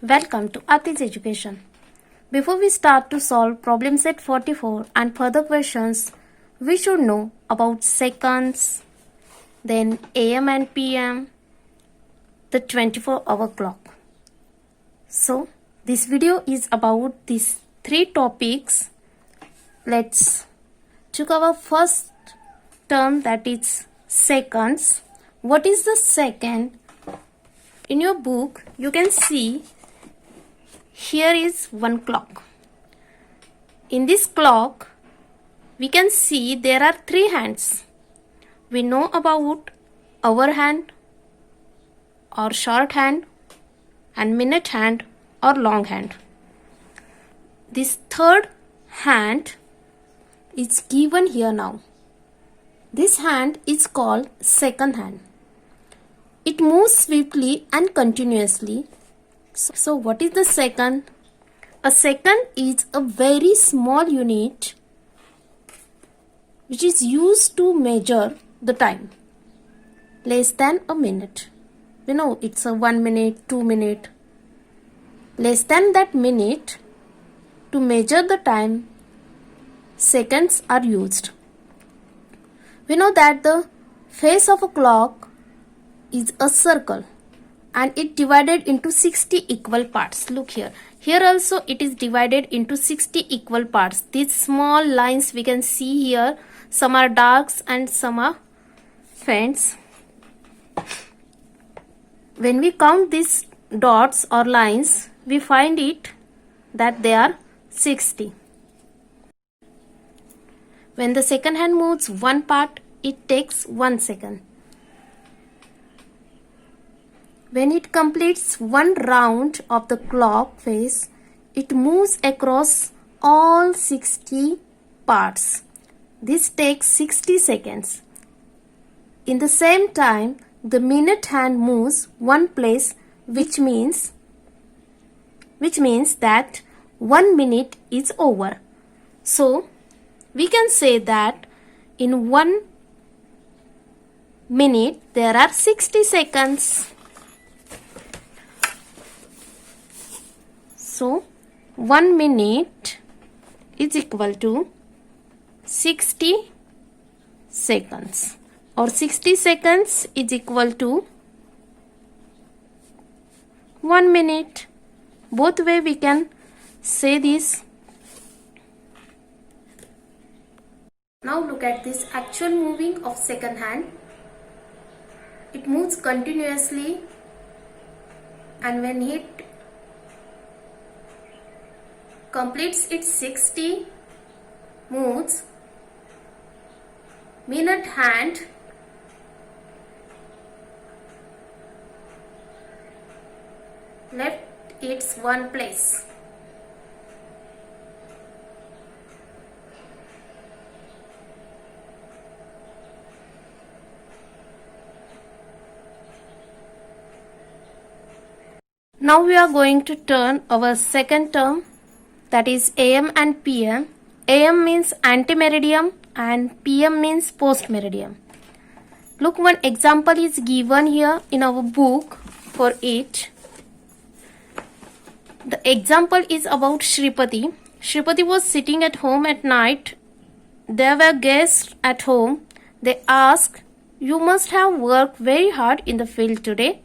Welcome to Ati's Education. Before we start to solve problem set 44 and further questions, we should know about seconds, then AM and PM, the 24-hour clock. So, this video is about these three topics. Let's check our first term, that is seconds. What is the second? In your book, you can see here is one clock. In this clock, we can see there are three hands. We know about hour hand or short hand and minute hand or long hand. This third hand is given here now. This hand is called second hand. It moves swiftly and continuously. So what is the second? A second is a very small unit which is used to measure the time. Less than a minute. You know, it's a 1 minute, 2 minute. Less than that minute, to measure the time, seconds are used. We know that the face of a clock is a circle and it divided into 60 equal parts. Look here. Here also it is divided into 60 equal parts. These small lines we can see here. Some are darks and some are faints. When we count these dots or lines, we find it that they are 60. When the second hand moves one part, it takes 1 second. When it completes one round of the clock face, it moves across all 60 parts. This takes 60 seconds. In the same time, the minute hand moves one place, which means that 1 minute is over. So, we can say that in 1 minute there are 60 seconds. So, 1 minute is equal to 60 seconds, or 60 seconds is equal to 1 minute. Both way we can say this. Now look at this actual moving of second hand. It moves continuously, and when it completes its 60 moves, minute hand left its one place. Now we are going to turn our second term, that is AM and PM. AM means antemeridian and PM means postmeridian. Look, one example is given here in our book for it. The example is about Shripati. Shripati was sitting at home at night. There were guests at home. They asked, "You must have worked very hard in the field today.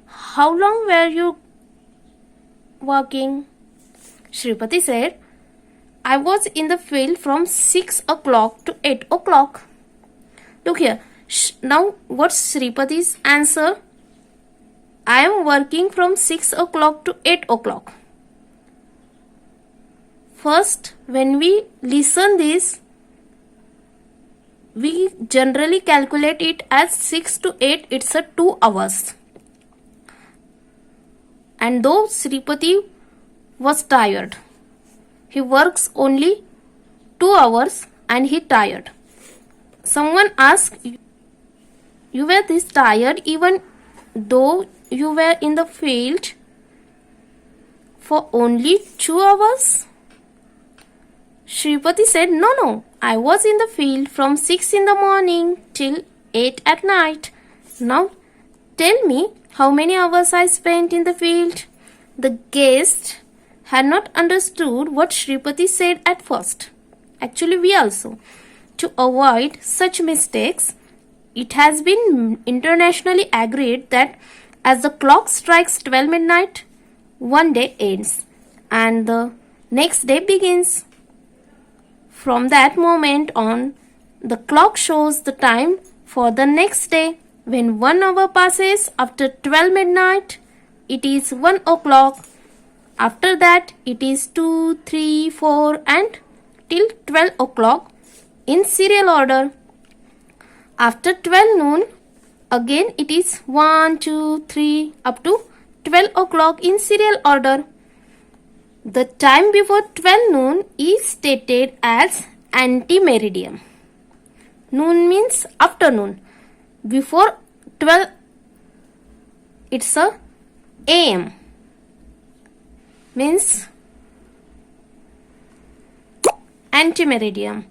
How long were you working?" Shripati said, "I was in the field from 6 o'clock to 8 o'clock. Look here. Now what's Shripati's answer? I am working from 6 o'clock to 8 o'clock. First, when we listen this, we generally calculate it as 6 to 8, it's a 2 hours. And though Shripati was tired, he works only 2 hours and he tired. Someone asked, "You were this tired even though you were in the field for only 2 hours?" Shripati said, No, I was in the field from 6 in the morning till 8 at night. Now tell me, how many hours I spent in the field. The guest had not understood what Shripati said at first. Actually, we also. To avoid such mistakes, it has been internationally agreed that as the clock strikes 12 midnight, one day ends and the next day begins. From that moment on, the clock shows the time for the next day. When 1 hour passes after 12 midnight, it is 1 o'clock. After that, it is 2, 3, 4 and till 12 o'clock in serial order. After 12 noon, again it is 1, 2, 3 up to 12 o'clock in serial order. The time before 12 noon is stated as anti-meridian. Noon means afternoon. Before 12, it's a AM. Means anti-meridian.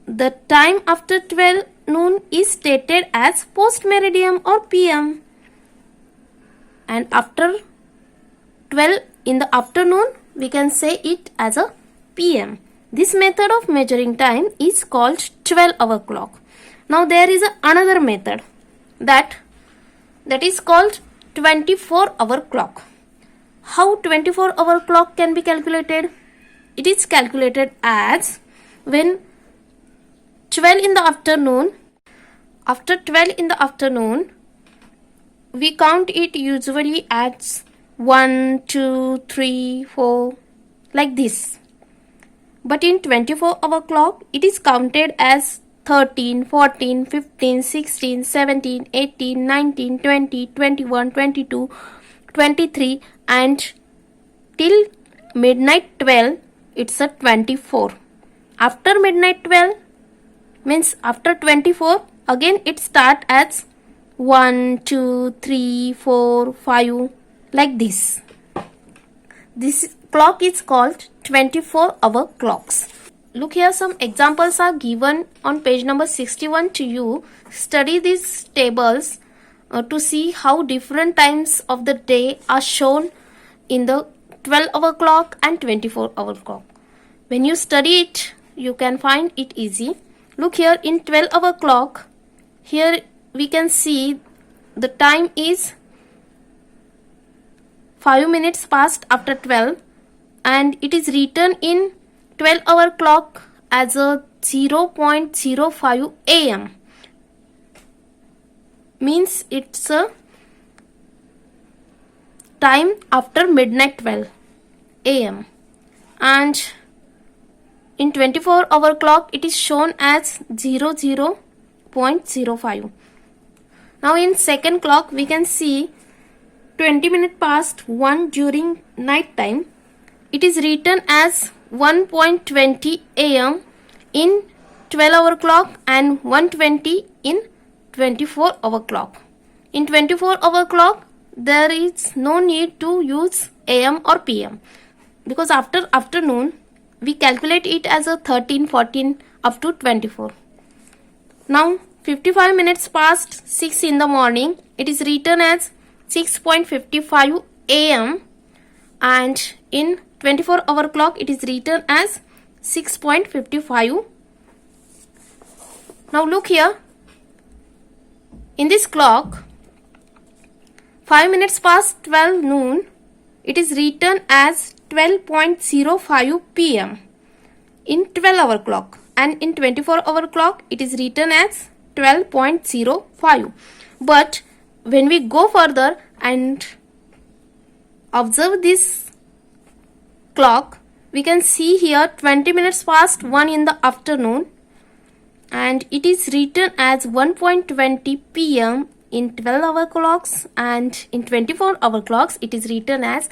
The time after 12 noon is stated as post-meridian or PM. And after 12 in the afternoon, we can say it as a PM. This method of measuring time is called 12-hour clock. Now there is another method that is called 24-hour clock. How 24-hour clock can be calculated? It is calculated as when 12 in the afternoon, after 12 in the afternoon, we count it usually as 1, 2, 3, 4 like this. But in 24-hour clock, it is counted as 13, 14, 15, 16, 17, 18, 19, 20, 21, 22, 23 and till midnight 12, it's a 24. After midnight 12 means after 24, again it starts as 1, 2, 3, 4, 5 like this. This clock is called 24-hour clocks. Look here, some examples are given on page number 61 to you. Study these tables to see how different times of the day are shown in the 12-hour clock and 24-hour clock. When you study it, you can find it easy. Look here, in 12-hour clock, here we can see the time is 5 minutes past after 12 and it is written in 12-hour clock as a 0.05 AM. Means it's a time after midnight 12 AM. And in 24-hour clock it is shown as 00.05. Now in second clock we can see 20 minutes past 1 during night time. It is written as 1.20 AM in 12-hour clock and 1:20 in 24-hour clock. In 24-hour clock there is no need to use AM or PM because after afternoon we calculate it as a 13, 14 up to 24. Now 55 minutes past 6 in the morning, it is written as 6.55 AM and in 24-hour clock it is written as 6.55. Now look here, in this clock 5 minutes past 12 noon, it is written as 12.05 PM in 12-hour clock and in 24-hour clock it is written as 12.05. But when we go further and observe this clock, we can see here 20 minutes past 1 in the afternoon and it is written as 1.20 PM in 12-hour clocks and in 24-hour clocks it is written as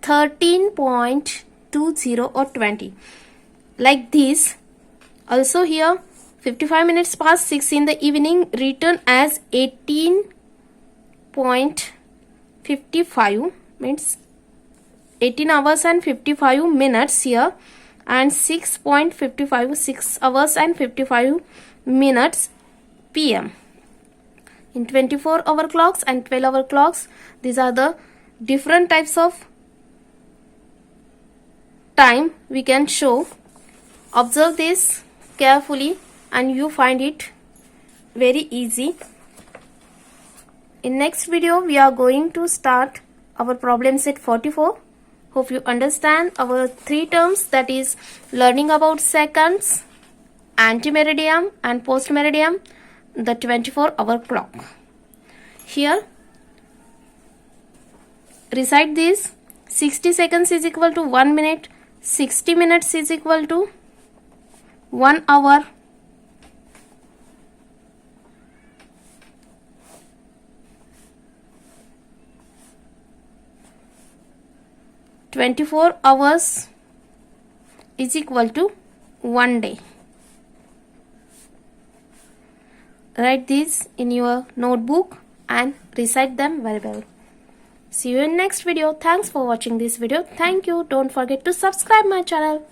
13.20 or 20 like this. Also here 55 minutes past 6 in the evening written as 18.55 means 18 hours and 55 minutes here and 6.55 6 hours and 55 minutes PM. in 24-hour clocks and 12-hour clocks. These are the different types of time we can show. Observe this carefully and you find it very easy. In next video we are going to start our problem set 44. Hope you understand our three terms, that is learning about seconds, antimeridiem and postmeridiem, the 24-hour clock. Here recite this: 60 seconds is equal to 1 minute, 60 minutes is equal to 1 hour, 24 hours is equal to 1 day. Write these in your notebook and recite them very well. See you in next video. Thanks for watching this video. Thank you. Don't forget to subscribe my channel.